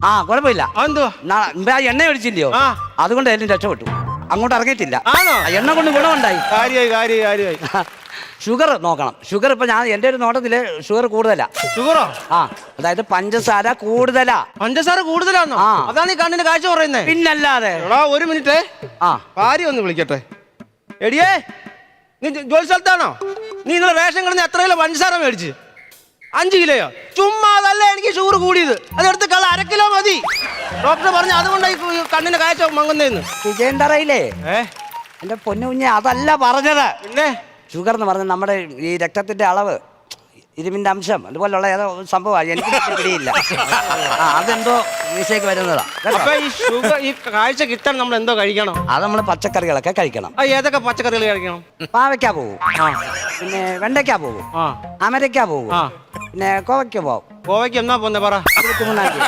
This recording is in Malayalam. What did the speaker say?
ആ കുഴപ്പമില്ല. അതെന്തുവാ? എണ്ണ ഒഴിച്ചില്ലയോ, അതുകൊണ്ട് എല്ലാം രക്ഷപ്പെട്ടു. അങ്ങോട്ട് ഇറങ്ങിയിട്ടില്ല. ആണോ? എണ്ണ കൊണ്ട് ഗുണമുണ്ടായി. കാര്യമായി. ഷുഗർ നോക്കണം. ഷുഗർ ഇപ്പൊ ഞാൻ എന്റെ ഒരു നോട്ടത്തില് ഷുഗർ കൂടുതലാ. ഷുഗറോ? അതായത് പഞ്ചസാര കൂടുതലാ. പഞ്ചസാര കൂടുതലാണോ? അതാണ് ഈ കണ്ണിന് കാഴ്ച പറയുന്നത്. പിന്നല്ലാതെ. ഒരു മിനിറ്റ്, ഭാര്യ ഒന്ന് വിളിക്കട്ടെ. എടിയേ, നീ ജോലി സ്ഥലത്താണോ? നീ ഇന്നലെ റേഷൻ കിടന്ന് എത്ര കിലോ പഞ്ചസാര മേടിച്ച്? 5 കിലോയോ? ചുമ്മാ അതല്ല എനിക്ക് ഷുഗർ കൂടിയത്. അതെടുത്ത് 1/2 കിലോ മതി. ഡോക്ടർ പറഞ്ഞു അതുകൊണ്ടായി കണ്ണിന് കാഴ്ച മങ്ങുന്നതെന്ന്. വിജയന്തറയില്ലേ എന്റെ പൊന്നു കുഞ്ഞെ, അതല്ല പറഞ്ഞത്. പിന്നെ ഷുഗർ എന്ന് പറഞ്ഞാൽ നമ്മുടെ ഈ രക്തത്തിന്റെ അളവ്, ഇരുമ്പിന്റെ അംശം, അതുപോലുള്ള ഏതോ സംഭവമാണ്. എനിക്ക് പിടിയില്ല. അതെന്തോ മിസ്റ്റേക്ക് വരുന്നതാ. അപ്പൊ ഈ ഷുഗർ, ഈ കാഴ്ച കിട്ടാൻ നമ്മൾ എന്തോ കഴിക്കണം? അത് നമ്മൾ പച്ചക്കറികളൊക്കെ കഴിക്കണം. ഏതൊക്കെ പച്ചക്കറികൾ കഴിക്കണം? പാവയ്ക്ക പോകും, പിന്നെ വെണ്ടയ്ക്ക പോകും, അമരയ്ക്ക പോകും, പിന്നെ കോവയ്ക്ക പോകും. കോവയ്ക്ക് എന്നാ പോന്നെ പറ. 23-ാം തീയതി.